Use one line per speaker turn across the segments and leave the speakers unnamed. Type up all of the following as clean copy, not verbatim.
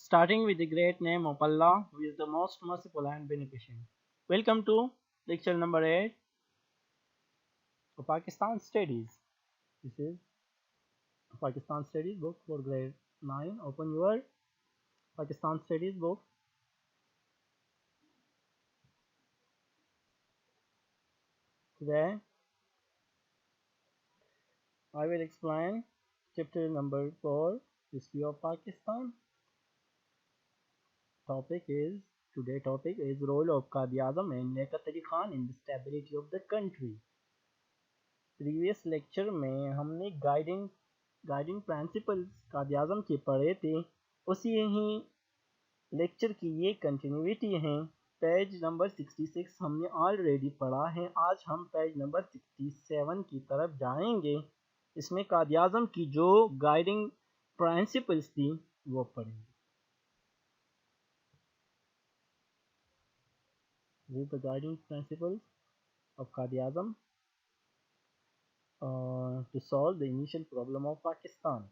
starting with the great name of Allah, who is the most merciful and beneficent. Welcome to lecture number 8 of Pakistan Studies. This is Pakistan Studies book for grade 9. Open your Pakistan Studies book. Today, I will explain chapter number 4, History of Pakistan. Topic is role of Quaid Azam and liaquat Khan in the stability of the country. Previous lecture में हमने guiding principles कायद आज़म के पढ़े थे। उसी ही lecture की ये continuity है। Page number 66 हमने ऑलरेडी पढ़ा है। आज हम पेज नंबर 67 की तरफ जाएंगे। इसमें कायद आज़म की जो गाइडिंग प्रिंसिपल्स थी वो पढ़ेंगे। These are the guiding principles of Quaid Azam to solve the initial problem of Pakistan.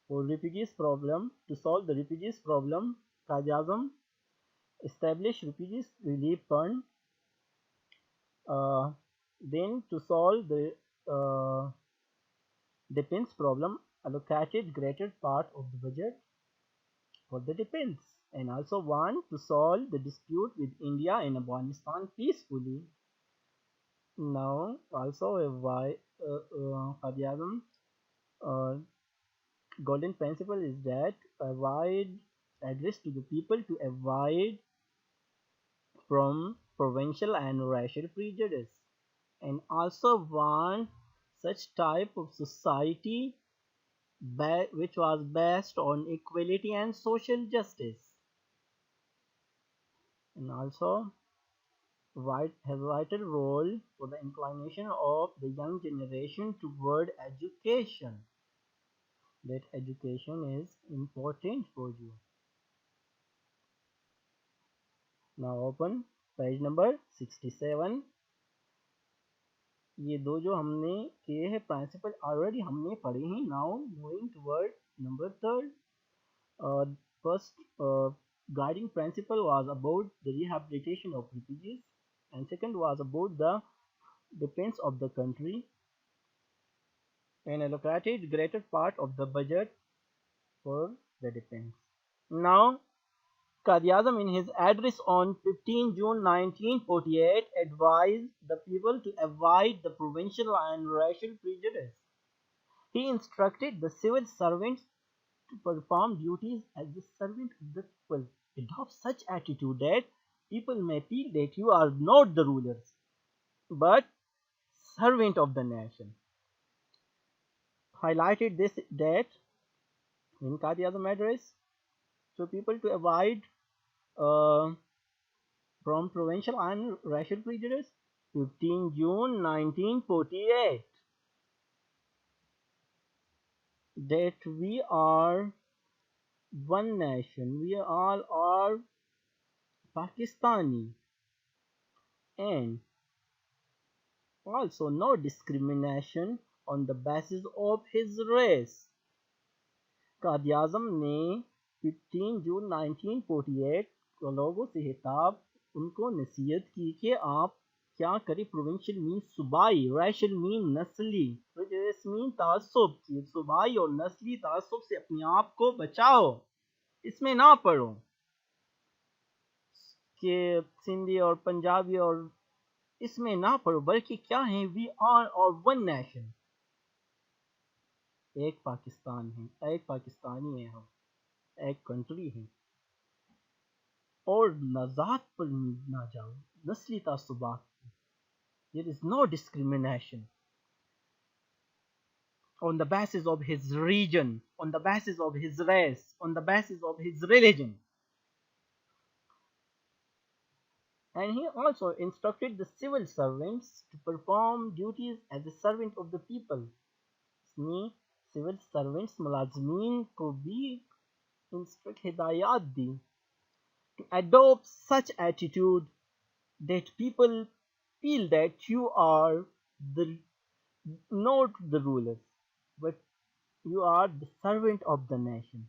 To solve the refugees problem, Quaid Azam established refugees relief fund. Then to solve the defense problem, allocated greater part of the budget for the defense, and also want to solve the dispute with India and Afghanistan peacefully. Now also Quaid Azam golden principle is that avoid address to the people to avoid from provincial and racial prejudice, and also want such type of society which was based on equality and social justice, and also has a vital role for the inclination of the young generation toward education, that education is important for you. Now open page number 67। ये दो जो हमने किए हैं principal already हमने पढ़े हैं। Now moving toward number 3rd। First guiding principle was about the rehabilitation of refugees, and second was about the defense of the country and allocated greater part of the budget for the defense. Now Quaid Azam in his address on 15 June 1948 advised the people to avoid the provincial and racial prejudice. He instructed the civil servants to perform duties as the servant of the people. Adopt such attitude that people may feel that you are not the rulers, but servant of the nation. Highlighted this that in Quaid Azam address, so people to avoid from provincial and racial prejudice, 15 June 1948, that we are one nation, we all are Pakistani, and also no discrimination on the basis of his race. Quaid Azam ने 15 जून 1948 को लोगों से हिताब उनको नसीहत की कि आप क्या करें। प्रोविंशियल मीन सूबाई, रैशल मीन नस्ली, प्रेजुडिस मीन तासुब की सूबाई और नस्ली तासुब से अपने आप को बचाओ। इसमें ना पढ़ो कि सिंधी और पंजाबी और इसमें ना पढ़ो, बल्कि क्या है, वी आर और वन नेशन, एक पाकिस्तान है, एक पाकिस्तानी है, हम एक कंट्री है। और नजात पर ना जाओ, नस्ली तासुबात, there is no discrimination on the basis of his region, on the basis of his race, on the basis of his religion. And he also instructed the civil servants to perform duties as a servant of the people. इसने civil servants मुलाजमीन को भी instruct हिदायत दी to adopt such attitude that people feel that you are not the rulers, but you are the servant of the nation.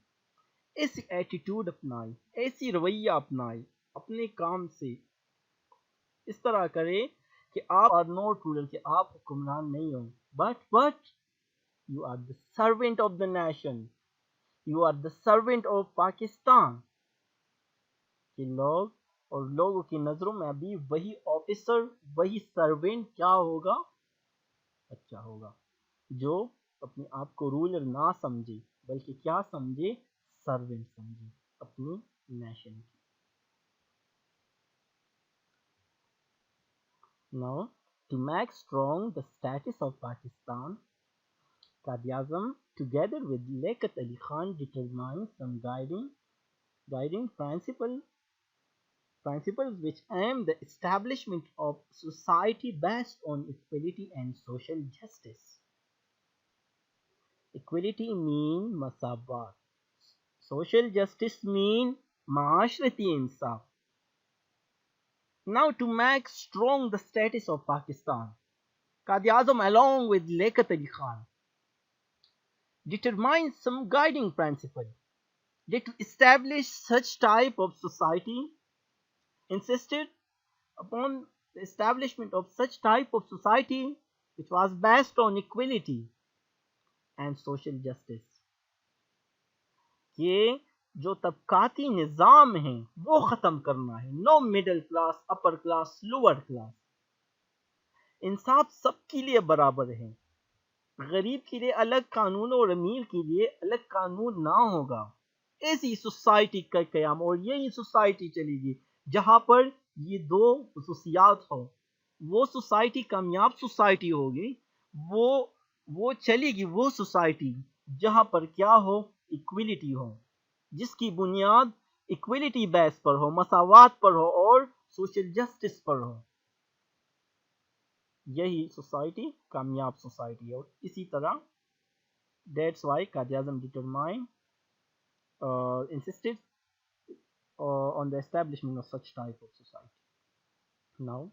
ऐसी attitude अपनाए, ऐसी रवैया अपनाए, अपने काम से इस तरह करे कि आप आर नॉट रूलर, कि आप हुक्मरान नहीं हो, but you are the servant of the nation, you are the servant of Pakistan. कि लोग और लोगों की नजरों में अभी वही ऑफिसर, वही सर्वेंट क्या होगा, अच्छा होगा, जो अपने आप को रूलर ना समझे बल्कि क्या समझे, सर्वेंट समझे अपनी नेशन की। Now, to make strong the status of Pakistan, Qaid-e-Azam, together with Liaquat Ali Khan, determined some guiding principles which aim the establishment of society based on equality and social justice. Equality mean masabat. Social justice mean maashrati insaf. Now to make strong the status of Pakistan, Qaid-e-Azam along with Liaquat Ali Khan determines some guiding principle that to establish such type of society, insisted upon the establishment of such type of society which was based on equality and social justice, कि जो तबकाती निज़ाम है वो ख़त्म करना है, no middle class, upper class, lower class, इंसाफ सबके लिए बराबर है, गरीब के लिए अलग कानून और अमीर के लिए अलग कानून ना होगा। ऐसी सोसाइटी का क़याम, और यही सोसाइटी चलेगी जहाँ पर ये दो खुसूसियात हो, वो सोसाइटी कामयाब सोसाइटी होगी, वो चलेगी वो सोसाइटी जहाँ पर क्या हो, इक्वलिटी हो, जिसकी बुनियाद इक्वलिटी बेस पर हो, मसावात पर हो और सोशल जस्टिस पर हो। यही सोसाइटी कामयाब सोसाइटी है। और इसी तरह that's why Quaid-e-Azam determine insisted on the establishment of such type of society. Now,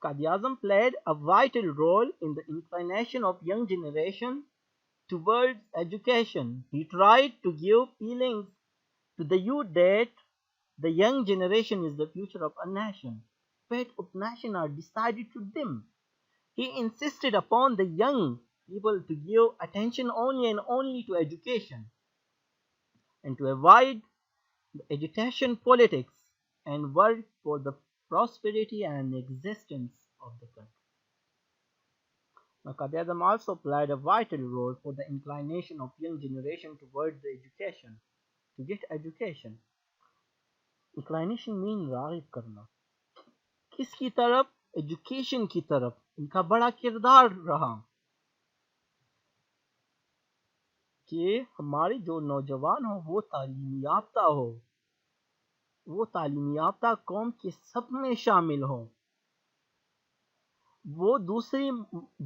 Qaid-e-Azam played a vital role in the inclination of young generation towards education. He tried to give feelings to the youth that the young generation is the future of a nation. Fate of nation are decided to them. He insisted upon the young people to give attention only and only to education and to avoid the agitation politics and work for the prosperity and existence of the country. Now, Qaid-e-Azam also played a vital role for the inclination of young generation towards the education, to get education. Inclination mean राग़िब करना, किसकी तरफ, education की तरफ इनका बड़ा किरदार रहा कि हमारे जो नौजवान हो वो तालीम याफ्ता हो, वो तालीम याफ्ता कौम के सब में शामिल हो, वो दूसरी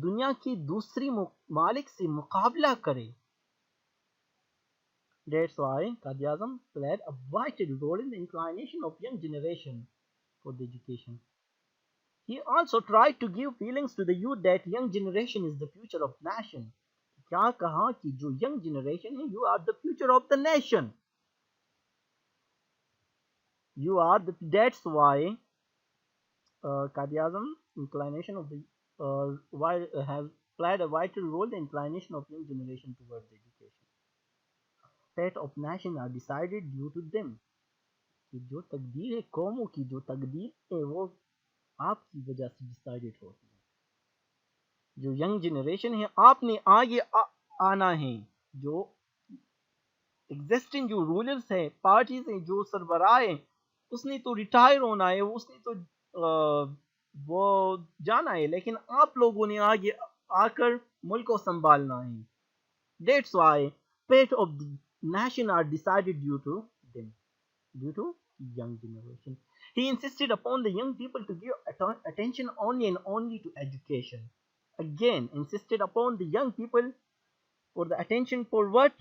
दुनिया की दूसरी मालिक से मुकाबला करे। That's why Qaid-e-Azam played a vital role in the inclination of young generation for the education. He also tried to give feelings to the youth that young generation is the future of nation. क्या कहा कि जो young generation है, you are the future of the nation. You are the, that's why Qaid-e-Azam inclination of the has played a vital role in the inclination of young generation towards education. Fate of nation are decided due to them. कि जो तकदीर है कौमों की, जो तकदीर है वो आपकी वजह से डिसाइडेड होती है। जो यंग जनरेशन है आपने आगे आना है, जो एग्जिस्टिंग जो रूलर्स है, पार्टीज हैं, जो सरबराह है, उसने तो रिटायर होना है, उसने तो वो जाना है, लेकिन आप लोगों ने आगे आकर मुल्क को संभालना है। That's why fate of the nation are decided due to them, due to young generation. He insisted upon the young people to give attention only and only to education. Again, insisted upon the young people for the attention for what?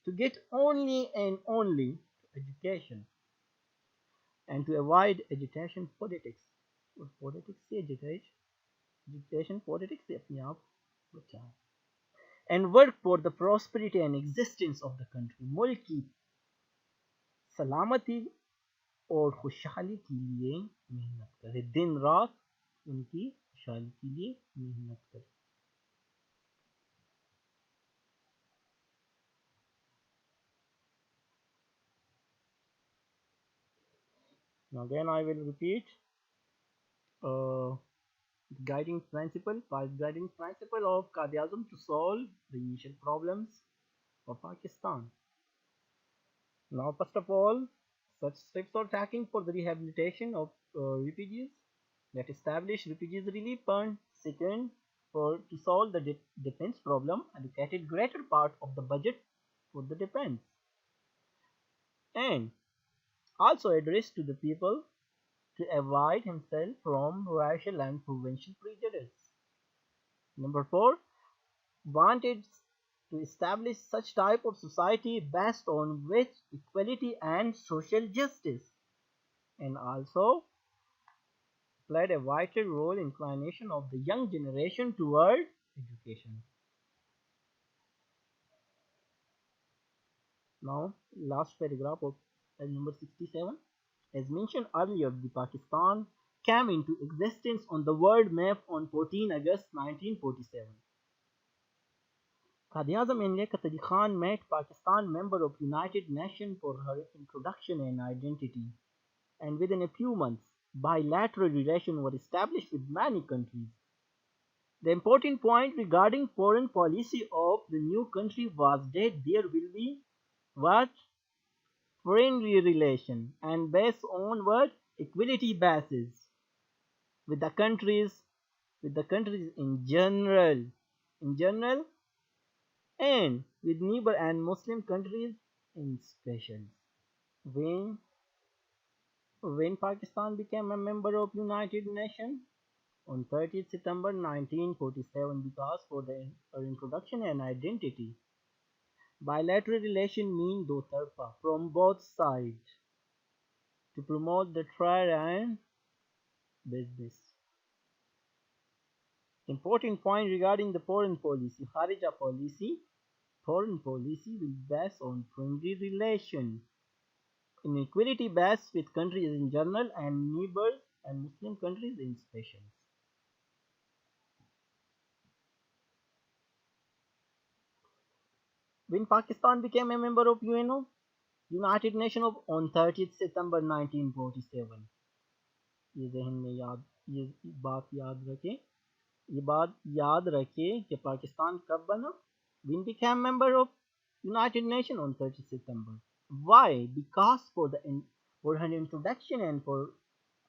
To get only and only to education and to avoid agitation politics. और politics से agitation politics से अपने आप बचाएं. And work for the prosperity and existence of the country. मुल्क की सलामती और खुशहाली के लिए मेहनत करे, दिन रात उनकी खुशहाली के लिए मेहनत करे. Now again I will repeat uh, guiding principle of Qaid-e-Azam to solve the initial problems of Pakistan. Now, first of all, such steps are taken for the rehabilitation of refugees that establish refugees relief fund. Second, for to solve the defense problem, allocated greater part of the budget for the defense, and also addressed to the people to avoid himself from racial and provincial prejudice. Number four, wanted to establish such type of society based on which equality and social justice, and also played a vital role in inclination of the young generation toward education. Now, last paragraph of number 67. As mentioned earlier, the Pakistan came into existence on the world map on 14 August 1947. Quaid-e-Azam and Liaquat Khan made Pakistan member of United Nations for her introduction and identity, and within a few months, bilateral relations were established with many countries. The important point regarding foreign policy of the new country was that there will be what friendly relation and based on what equality basis with the countries in general and with neighbor and Muslim countries in special. When when Pakistan became a member of United Nations on 30th September 1947 because for the introduction and identity. Bilateral relation mean do tarfa from both sides to promote the trade and business. Important point regarding the foreign policy. Kharija policy, foreign policy will based on friendly relation, inequality based with countries in general and neighbors and Muslim countries in special. When Pakistan became a member of UNO, United Nations on 30th September 1947, ये जहन में याद ये बात याद रखें ये बात याद रखें कि पाकिस्तान कब बना. When became member of United Nations on 30th September. Why? Because for her introduction and for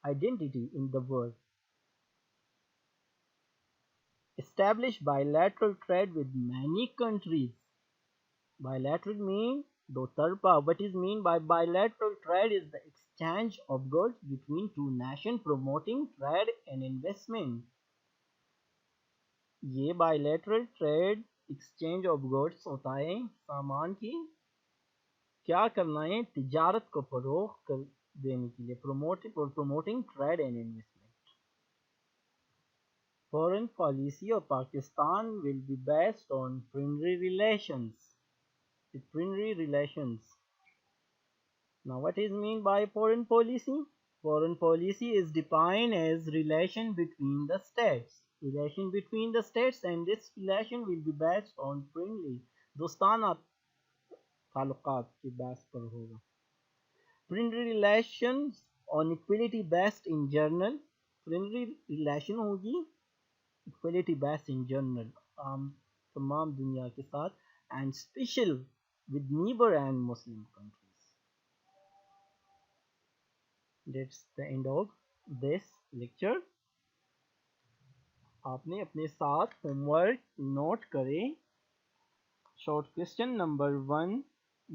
identity in the world. Established bilateral trade with many countries. Bilateral mean do tarpa. What is mean by bilateral trade is the exchange of goods between two nations promoting trade and investment. ये bilateral trade exchange of goods होता है सामान की क्या करना है तिजारत को फरोग कर देने के लिए promoting trade and investment. Foreign policy of Pakistan will be based on friendly relations. With friendly relations. Now what is mean by foreign policy? Foreign policy is defined as relation between the states. Relation between the states and this relation will be based on friendly दोस्ताना ताल्लुकात के base पर होगा. Friendly relations on equality based in general. Friendly relation होगी equality based in general तमाम दुनिया के साथ and special with neighbor and Muslim countries. That's the end of this lecture. आपने अपने साथ होमवर्क नोट करें. शॉर्ट क्वेश्चन नंबर 1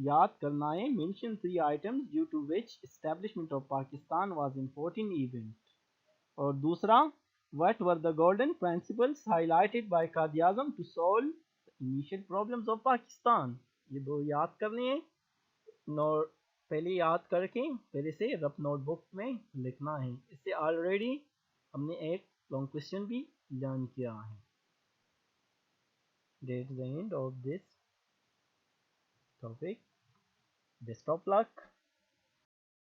याद करना है. Mention 3 items due to which establishment of Pakistan was important event. और दूसरा, what were the golden principles highlighted by Quaid-e-Azam to solve the initial problems of Pakistan. ये दो याद करने हैं. पहले याद करके पहले से रफ नोटबुक में लिखना है. इससे ऑलरेडी हमने एक लॉन्ग क्वेश्चन भी लर्न किया है. That's the end of this topic. Best of luck.